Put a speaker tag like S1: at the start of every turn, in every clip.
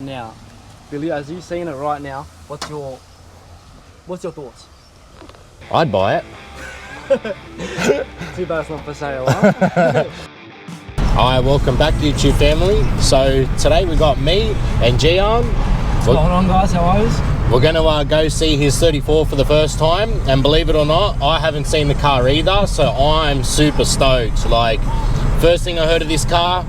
S1: now, Billy, as you've seen it right now, what's your thoughts?
S2: I'd buy it.
S1: Too bad it's not for sale, huh?
S2: Hi, welcome back YouTube family. So today we got me and Gian.
S1: What's going on, guys? How are you?
S2: We're gonna go see his 34 for the first time, and believe it or not, I haven't seen the car either, so I'm super stoked. Like, first thing I heard of this car,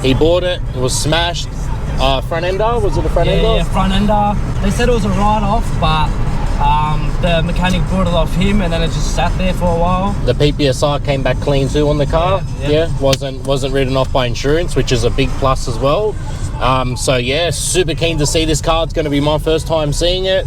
S2: he bought it, it was smashed. Front ender, was it a front ender?
S1: Yeah, front ender. They said it was a write-off, but the mechanic brought it off him, and then it just sat there for a while.
S2: The PPSR came back clean too on the car.
S1: Yeah.
S2: Wasn't written off by insurance, which is a big plus as well. So yeah, super keen to see this car. It's going to be my first time seeing it,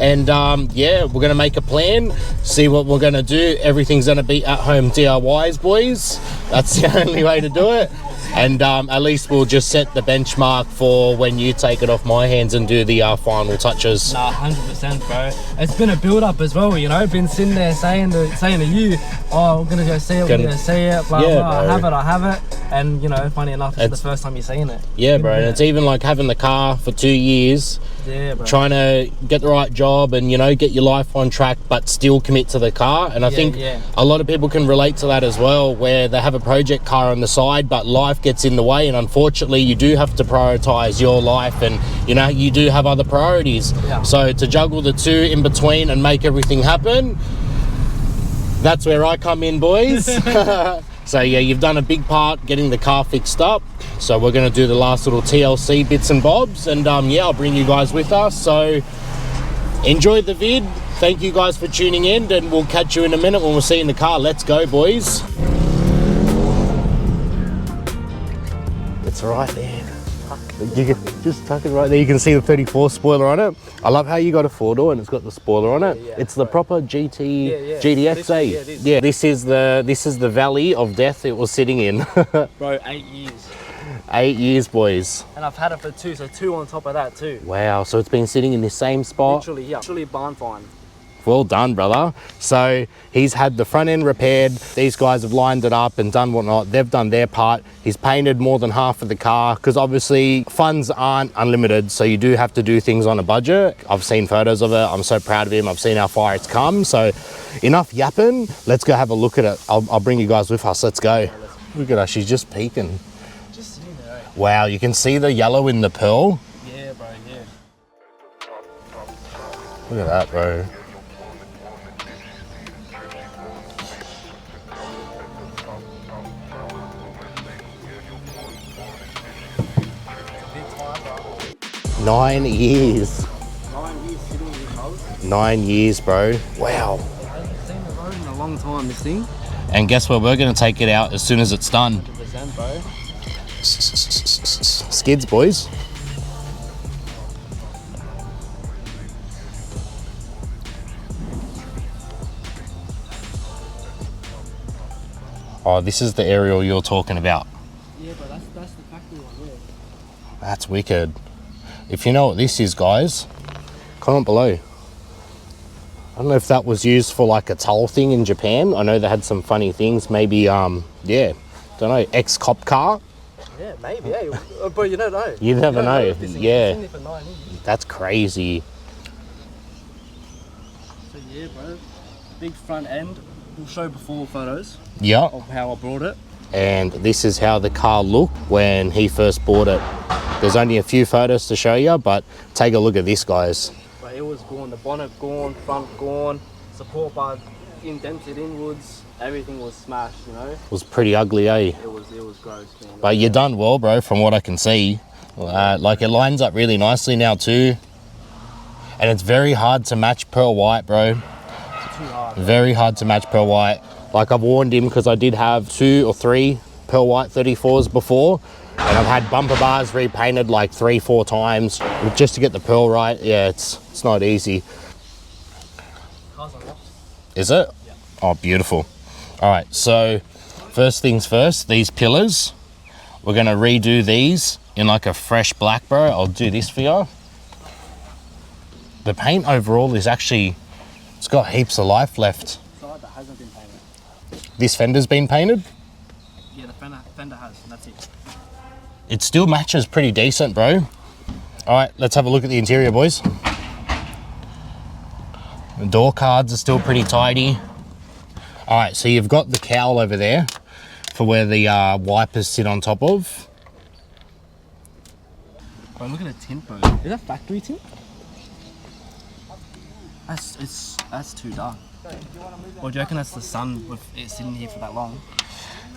S2: and yeah, we're going to make a plan, see what we're going to do. Everything's going to be at home DIYs, boys. That's the only way to do it. And at least we'll just set the benchmark for when you take it off my hands and do the final touches.
S1: Nah, 100%, bro. It's been a build-up as well, you know. Been sitting there saying to you, oh, we're gonna go see it, we're gonna see it, blah,
S2: yeah,
S1: blah. I have it. And you know, funny enough, it's the first time you're seeing it.
S2: Yeah, bro. And it's even like having the car for 2 years.
S1: Yeah, bro.
S2: Trying to get the right job and, you know, get your life on track, but still commit to the car. And I think a lot of people can relate to that as well, where they have a project car on the side, but life gets in the way, and unfortunately you do have to prioritize your life, and you know, you do have other priorities. So to juggle the two in between and make everything happen, that's where I come in, boys. So yeah, you've done a big part getting the car fixed up, so we're going to do the last little TLC bits and bobs, and yeah, I'll bring you guys with us. So enjoy the vid. Thank you guys for tuning in, and we'll catch you in a minute when we're seeing the car. Let's go, boys. It's right there. You can just tuck it right there. You can see the 34 spoiler on it. I love how you got a 4-door and it's got the spoiler on it. It's the proper GTX, eh? This is the valley of death it was sitting in.
S1: Bro, 8 years.
S2: 8 years, boys.
S1: And I've had it for 2, so 2 on top of that too.
S2: Wow, so it's been sitting in the same spot.
S1: Literally, yeah. Literally barn find.
S2: Well done, brother. So he's had the front end repaired. These guys have lined it up and done whatnot. They've done their part. He's painted more than half of the car, because obviously funds aren't unlimited, so you do have to do things on a budget. I've seen photos of it. I'm so proud of him. I've seen how far it's come. So enough yapping. Let's go have a look at it. I'll bring you guys with us. Let's go. Look at her. She's just peeking.
S1: Just sitting there.
S2: Wow, you can see the yellow in the pearl.
S1: Yeah, bro, yeah.
S2: Look at that, bro. Nine years.
S1: 9 years sitting in this house.
S2: 9 years, bro. Wow.
S1: I haven't seen the road in a long time, this thing.
S2: And guess what? We're going to take it out as soon as it's done.
S1: 100%, bro.
S2: Skids, boys. Oh, this is the aerial you're talking about.
S1: Yeah, but that's the factory one, yeah.
S2: That's wicked. If you know what this is, guys, comment below. I don't know if that was used for like a toll thing in Japan. I know they had some funny things. Maybe, yeah, don't know, ex-cop car.
S1: Yeah, maybe, yeah. But you don't know.
S2: You never know. Yeah.
S1: It's in there for 9 years.
S2: That's crazy.
S1: So yeah, bro. Big front end. We'll show before photos.
S2: Yeah.
S1: Of how I brought it.
S2: And this is how the car looked when he first bought it. There's only a few photos to show you, but take a look at this, guys.
S1: But it was gone. The bonnet gone, front gone, support bar indented inwards. Everything was smashed, you know.
S2: It was pretty ugly, eh?
S1: It was gross, man.
S2: But you done well, bro, from what I can see. Like, it lines up really nicely now too. And it's very hard to match pearl white, bro.
S1: It's too hard.
S2: Very hard to match pearl white. Like, I've warned him because I did have 2 or 3 pearl white 34s before. And I've had bumper bars repainted like 3-4 times just to get the pearl right. Yeah, it's not easy.
S1: Car's unlocked.
S2: Is it?
S1: Yeah.
S2: Oh, beautiful. All right, so first things first, these pillars, we're gonna redo these in like a fresh black, bro. I'll do this for you. The paint overall is actually, it's got heaps of life left.
S1: Side that hasn't been painted.
S2: This fender's been painted?
S1: Yeah, the fender has, and that's it.
S2: It still matches pretty decent, bro. All right, let's have a look at the interior, boys. The door cards are still pretty tidy. All right, so you've got the cowl over there for where the wipers sit on top of.
S1: Bro, look at the tint, bro. Is that factory tint? That's too dark. Or do you reckon that's the sun with it sitting here for that long?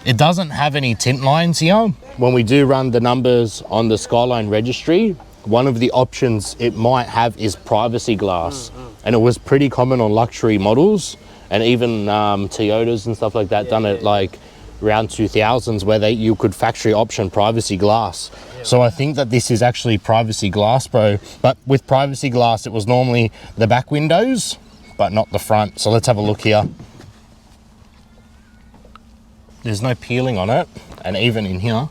S2: It doesn't have any tint lines here. When we do run the numbers on the Skyline registry, one of the options it might have is privacy glass. And it was pretty common on luxury models, and even Toyotas and stuff like that done it like around 2000s where you could factory option privacy glass. So I think that this is actually privacy glass, bro. But with privacy glass, it was normally the back windows, but not the front. So let's have a look here. There's no peeling on it, and even in here.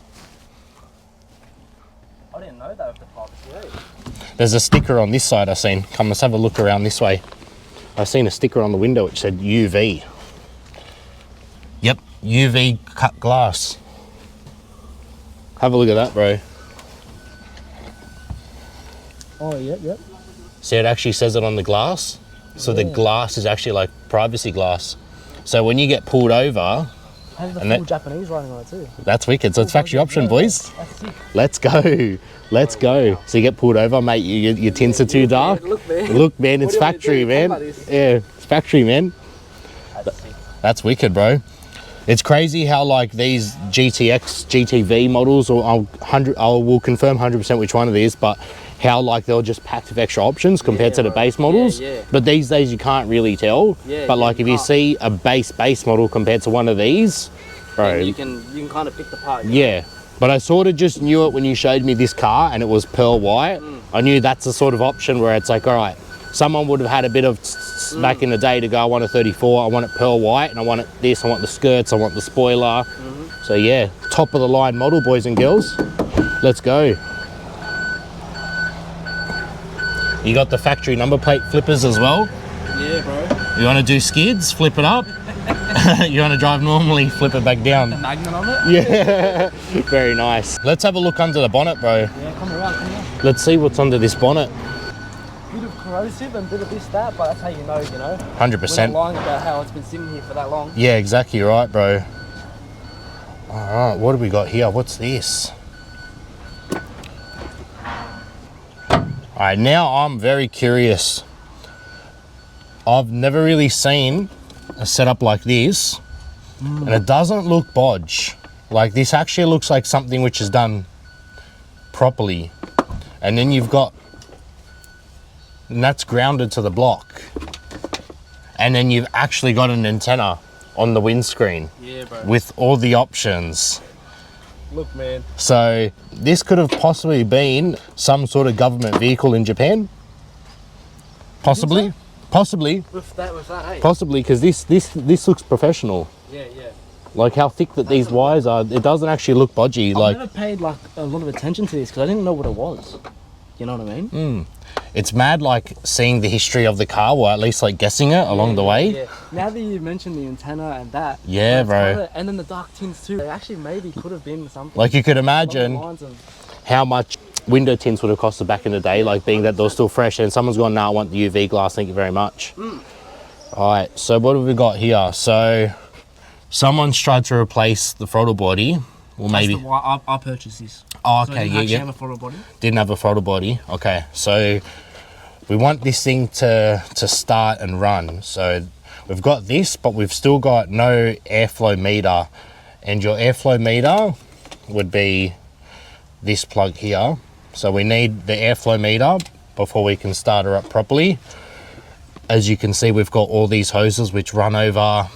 S1: I didn't know that with the privacy.
S2: There's a sticker on this side I seen. Come, let's have a look around this way. I seen a sticker on the window which said UV. Yep, UV cut glass. Have a look at that, bro.
S1: Oh, yep.
S2: See, it actually says it on the glass. So the glass is actually like privacy glass. So when you get pulled over,
S1: has the full Japanese writing on it too.
S2: That's wicked. So it's factory option, boys.
S1: That's sick.
S2: Let's go. Let's go. So you get pulled over, mate. Your tints are too dark. Look, man. It's factory, man. Yeah, it's factory, man. That's wicked, bro. It's crazy how like these GTX, GTV models, or I will confirm 100% which one it is, but how like they're just packed with extra options compared to the base models. But these days you can't really tell. But like if you see a base model compared to one of these, bro,
S1: you can kind of pick the part.
S2: Yeah. But I sort of just knew it when you showed me this car and it was pearl white. I knew that's the sort of option where it's like, all right, someone would have had a bit of back in the day to go, I want a 34, I want it pearl white, and I want it this, I want the skirts, I want the spoiler. So yeah, top of the line model, boys and girls. Let's go. You got the factory number plate flippers as well.
S1: Yeah, bro.
S2: You want to do skids, flip it up. You want to drive normally, flip it back down.
S1: The magnet on it?
S2: Yeah, very nice. Let's have a look under the bonnet, bro.
S1: Yeah, come around.
S2: Let's see what's under this bonnet.
S1: Bit of corrosive and bit of this, that, but that's how you know,
S2: 100%.
S1: We're not lying about how it's been sitting here for that long.
S2: Yeah, exactly right, bro. All right, what do we got here? What's this? All right, now I'm very curious. I've never really seen a setup like this, and it doesn't look bodge. Like this actually looks like something which is done properly. And then you've got, and that's grounded to the block. And then you've actually got an antenna on the windscreen.
S1: Yeah, bro.
S2: With all the options.
S1: Look, man.
S2: So this could have possibly been some sort of government vehicle in Japan. Possibly. Possibly.
S1: With that, hey?
S2: Possibly, because this looks professional.
S1: Yeah.
S2: Like how thick that these wires are, it doesn't actually look bodgy.
S1: I've never paid like a lot of attention to this because I didn't know what it was. You know what I mean?
S2: It's mad like seeing the history of the car, or at least like guessing it along the way.
S1: Yeah. Now that you mentioned the antenna and that.
S2: Yeah, bro.
S1: And then the dark tints too. They actually maybe could have been something.
S2: Like you could imagine how much window tints would have costed back in the day, like being that they're still fresh, and someone's gone, "No, I want the UV glass, thank you very much." All right, so what have we got here? So someone's tried to replace the throttle body, or maybe
S1: I purchased this.
S2: Oh,
S1: so
S2: okay,
S1: yeah. Have a throttle body?
S2: Didn't have a throttle body. Okay, so we want this thing to start and run. So we've got this, but we've still got no airflow meter, and your airflow meter would be this plug here. So we need the airflow meter before we can start her up properly. As you can see, we've got all these hoses which run over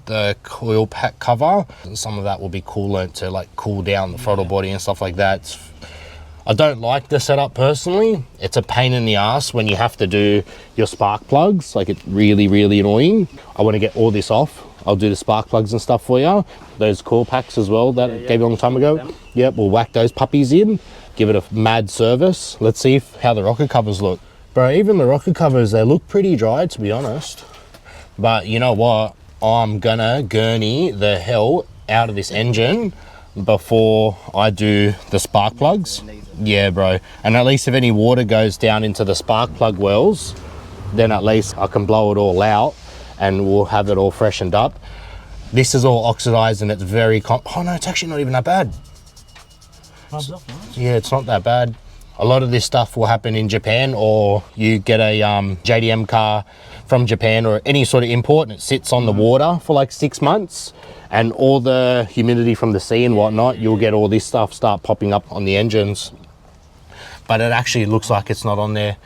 S2: the coil pack cover. Some of that will be coolant to like cool down the throttle body and stuff like that. I don't like the setup personally. It's a pain in the ass when you have to do your spark plugs. Like it's really annoying. I want to get all this off. I'll do the spark plugs and stuff for you. Those coil packs as well that I gave you a long time ago. Yep, we'll whack those puppies in, give it a mad service. Let's see how the rocker covers look. Bro, even the rocker covers, they look pretty dry to be honest. But you know what? I'm gonna gurney the hell out of this engine before I do the spark plugs. Yeah, bro. And at least if any water goes down into the spark plug wells, then at least I can blow it all out and we'll have it all freshened up. This is all oxidized and it's very oh no, it's actually not even that bad. Yeah, it's not that bad. A lot of this stuff will happen in Japan, or you get a JDM car from Japan or any sort of import and it sits on the water for like 6 months, and all the humidity from the sea and whatnot, you'll get all this stuff start popping up on the engines. But it actually looks like it's not on there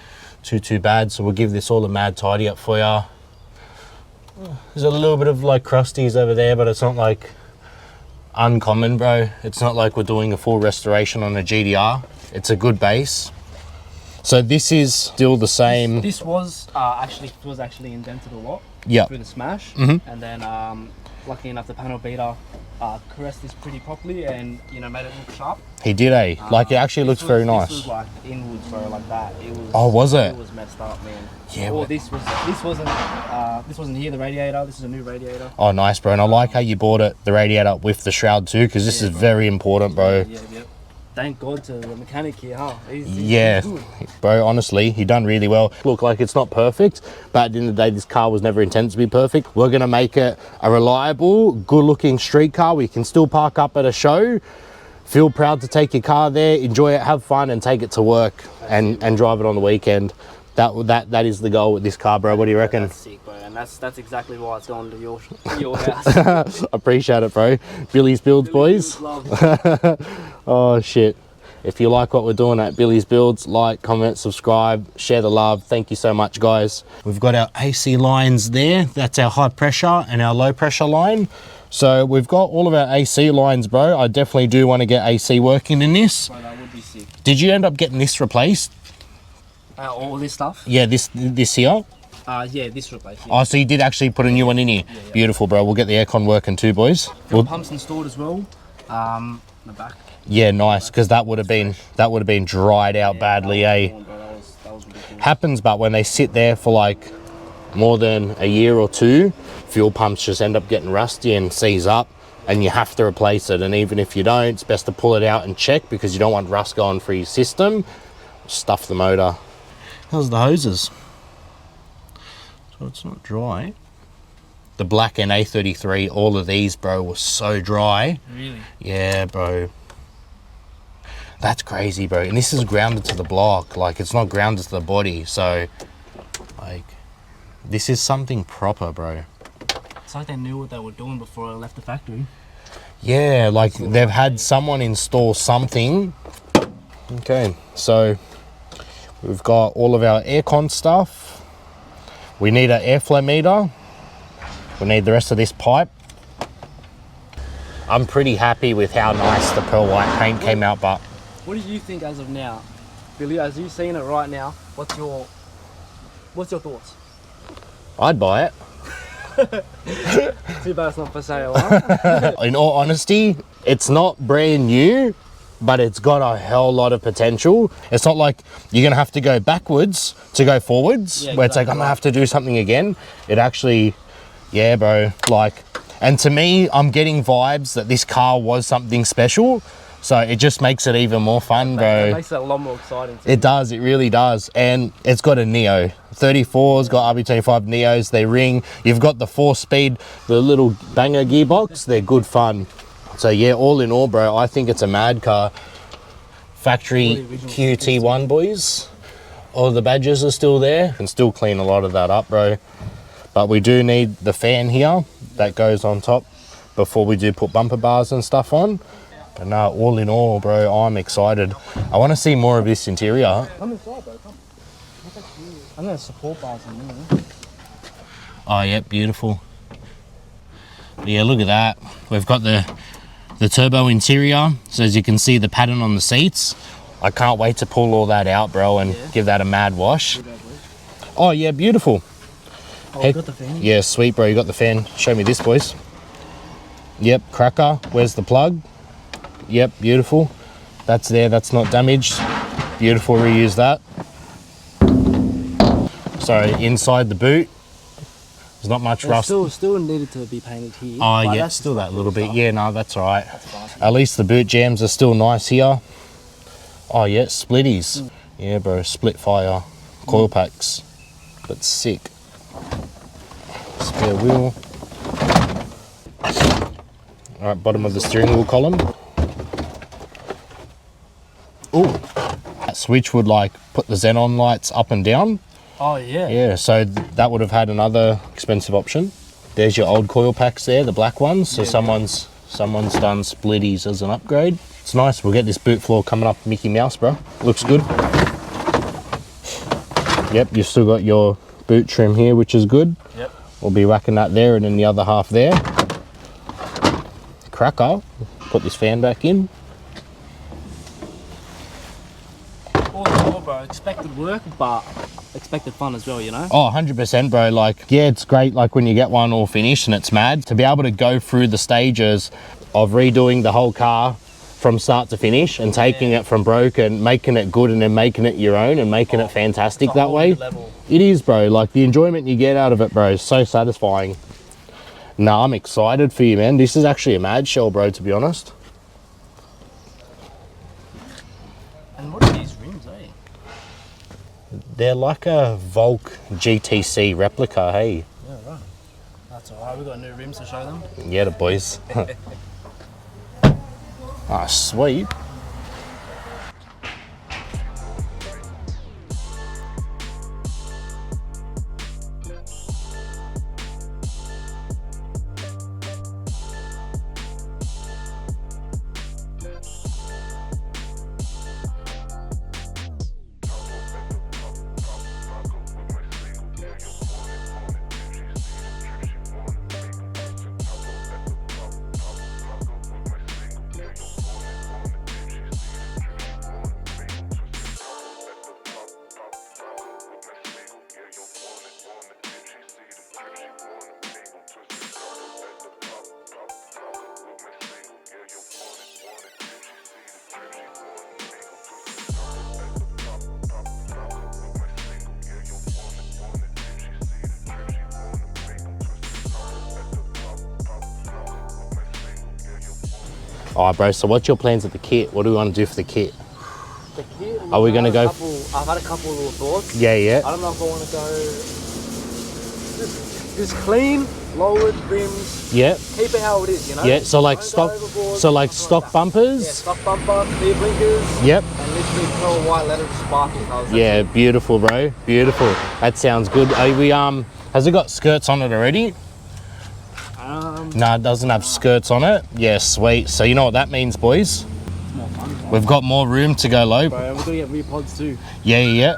S2: too bad, so we'll give this all a mad tidy up for you. There's a little bit of like crusties over there, but it's not like uncommon, bro. It's not like we're doing a full restoration on a GDR. It's a good base. So this is still the same.
S1: This was actually indented a lot.
S2: Yeah.
S1: Through the smash, and then lucky enough the panel beater caressed this pretty properly and made it look sharp.
S2: He did, like it actually looks very nice.
S1: This was like inwards, bro, like that. It was.
S2: Oh, was it?
S1: It was messed up, man.
S2: Yeah.
S1: Well, this wasn't here, the radiator. This is a new radiator.
S2: Oh, nice, bro. And I like how you bought it, the radiator with the shroud too, because this is very important, bro.
S1: Yeah. Thank God to the mechanic here, huh? He's good.
S2: Bro, honestly, he done really well. Look, like it's not perfect, but at the end of the day, this car was never intended to be perfect. We're gonna make it a reliable, good-looking street car. We can still park up at a show, feel proud to take your car there, enjoy it, have fun, and take it to work and drive it on the weekend. That is the goal with this car, bro. What do you reckon?
S1: That's sick, bro, and that's exactly why it's going to your house.
S2: Appreciate it, bro. Billy's Builds, boys. Oh shit. If you like what we're doing at Billy's Builds, like, comment, subscribe, share the love. Thank you so much, guys. We've got our AC lines there. That's our high pressure and our low pressure line. So we've got all of our AC lines, bro. I definitely do want to get AC working in this.
S1: Bro, that would be sick.
S2: Did you end up getting this replaced?
S1: All this stuff?
S2: Yeah, this here?
S1: Yeah, this replaced. Yeah.
S2: Oh, so you did actually put a new one in here? Yeah. Beautiful, bro. We'll get the aircon working too, boys.
S1: Pumps installed as well. The back.
S2: Yeah, nice, because that would have been dried out badly, eh?
S1: That was ridiculous.
S2: Happens, but when they sit there for like more than a year or two, fuel pumps just end up getting rusty and seize up, and you have to replace it. And even if you don't, it's best to pull it out and check, because you don't want rust going through your system. Stuff the motor. How's the hoses? So it's not dry. The black NA33, all of these, bro, were so dry.
S1: Really?
S2: Yeah, bro. That's crazy, bro. And this is grounded to the block. Like, it's not grounded to the body. So, like, this is something proper, bro.
S1: It's like they knew what they were doing before I left the factory.
S2: Yeah, like they've had someone install something. Okay, so we've got all of our aircon stuff. We need an airflow meter. We need the rest of this pipe. I'm pretty happy with how nice the pearl white paint came out, but
S1: what do you think as of now? Billy, as you've seen it right now, what's your thoughts?
S2: I'd buy it.
S1: Too bad it's not for sale, huh?
S2: In all honesty, it's not brand new, but it's got a hell lot of potential. It's not like you're gonna have to go backwards to go forwards, where it's like, I'm gonna have to do something again. It actually, yeah, bro, like, and to me, I'm getting vibes that this car was something special. So it just makes it even more fun, bro.
S1: It makes it a lot more exciting too.
S2: It does, it really does. And it's got a Neo. 34's got RB25 Neos, they ring. You've got the 4-speed, the little banger gearbox. They're good fun. So yeah, all in all, bro, I think it's a mad car. Factory QT1, boys. All the badges are still there. Can still clean a lot of that up, bro. But we do need the fan here that goes on top before we do put bumper bars and stuff on. But no, all in all, bro, I'm excited. I want to see more of this interior.
S1: Come inside, bro. Come. I'm gonna support bars in there.
S2: Oh, yeah, beautiful. But yeah, look at that. We've got the turbo interior. So as you can see, the pattern on the seats. I can't wait to pull all that out, bro, and give that a mad wash. Oh, yeah, beautiful.
S1: Oh, you got the fan?
S2: Yeah, sweet, bro. You got the fan. Show me this, boys. Yep, cracker. Where's the plug? Yep, beautiful. That's there, that's not damaged. Beautiful, reuse that. So inside the boot, there's not much rust.
S1: Still needed to be painted here.
S2: Oh yeah, still that little bit. Yeah, no, that's all right. At least the boot jams are still nice here. Oh yeah, splitties. Yeah, bro, split fire coil packs. That's sick. Spare wheel. All right, bottom of the steering wheel column. Oh, that switch would like put the xenon lights up and down.
S1: Oh yeah.
S2: Yeah, so that would have had another expensive option. There's your old coil packs there, the black ones. So someone's done splitties as an upgrade. It's nice. We'll get this boot floor coming up Mickey Mouse, bro. Looks good. Yep, you've still got your boot trim here, which is good.
S1: Yep.
S2: We'll be whacking that there and then the other half there. Cracker. Put this fan back in.
S1: All in all, bro, expected work, but expected fun as well, you know?
S2: Oh, 100%, bro. Like, yeah, it's great, like, when you get one all finished and it's mad. To be able to go through the stages of redoing the whole car from start to finish and taking it from broken, making it good and then making it your own and making it fantastic that way. It is, bro. Like, the enjoyment you get out of it, bro, is so satisfying. Nah, I'm excited for you, man. This is actually a mad shell, bro, to be honest.
S1: And what are these rims, eh?
S2: They're like a Volk GTC replica, hey?
S1: Yeah, right. That's alright, we've got new rims to show them.
S2: Yeah, the boys. Ah, sweet. All right, bro, so what's your plans with the kit? What do we want to do for the kit?
S1: The kit?
S2: Are we going to go?
S1: I've had a couple of little thoughts.
S2: Yeah, yeah.
S1: I don't know if I want to go just clean, lowered rims.
S2: Yeah.
S1: Keep it how it is, you know?
S2: Yeah, so like stock, stock bumpers.
S1: Yeah, stock bumper, speed blinkers.
S2: Yep.
S1: And literally pearl white letter sparkling colours.
S2: Yeah, beautiful, bro. Beautiful. That sounds good. Are we has it got skirts on it already? No, it doesn't have skirts on it. Yeah, sweet. So you know what that means, boys?
S1: It's more fun.
S2: We've got more room to go low.
S1: Bro, we're gonna get rear pods too.
S2: Yeah.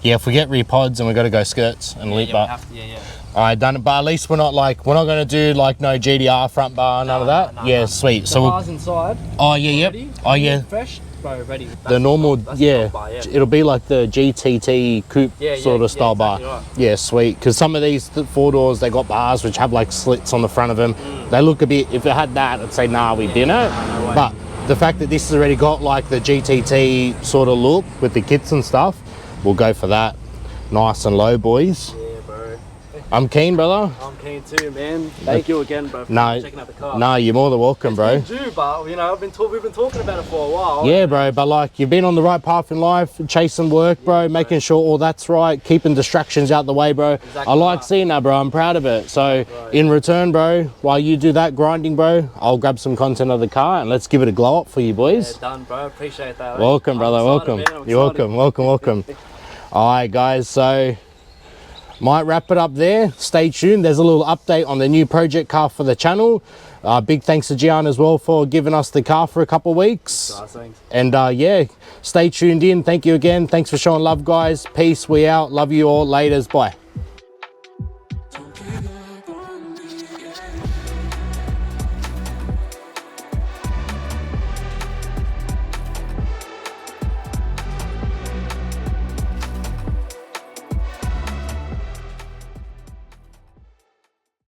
S2: Yeah, if we get rear pods and we got to go skirts and lip bar.
S1: Yeah.
S2: All right, done it. But at least we're not going to do like no GDR front bar, none of that.
S1: No,
S2: yeah,
S1: no.
S2: sweet.
S1: The
S2: So
S1: bars inside.
S2: Oh yeah, yep.
S1: Ready?
S2: Oh yeah.
S1: Fresh, bro, ready.
S2: The normal,
S1: that's
S2: yeah.
S1: bar, yeah.
S2: It'll be like the GTT coupe sort of style bar.
S1: Right.
S2: Yeah, sweet. Because some of these four doors, they got bars which have like slits on the front of them. They look a bit. If it had that, I'd say nah, we didn't.
S1: No way.
S2: But the fact that this has already got like the GTT sort of look with the kits and stuff, we'll go for that. Nice and low, boys.
S1: Yeah, bro.
S2: I'm keen, brother.
S1: I'm keen too, man. Thank you again, bro, for checking out the car.
S2: No, you're more than welcome, bro.
S1: You do, but you know, we've been talking about it for a while.
S2: Yeah, bro, but like you've been on the right path in life, chasing work, bro, making sure all that's right, keeping distractions out the way, bro.
S1: Exactly
S2: I like seeing that, bro. I'm proud of it. So in return, bro, while you do that grinding, bro, I'll grab some content of the car and let's give it a glow up for you, boys.
S1: Yeah, done, bro. Appreciate that.
S2: Welcome, brother. Welcome. You're welcome. Welcome. All right, guys. So might wrap it up there. Stay tuned. There's a little update on the new project car for the channel. Big thanks to Gian as well for giving us the car for a couple of weeks.
S1: Thanks.
S2: And yeah, stay tuned in. Thank you again. Thanks for showing love, guys. Peace. We out. Love you all. Laters. Bye.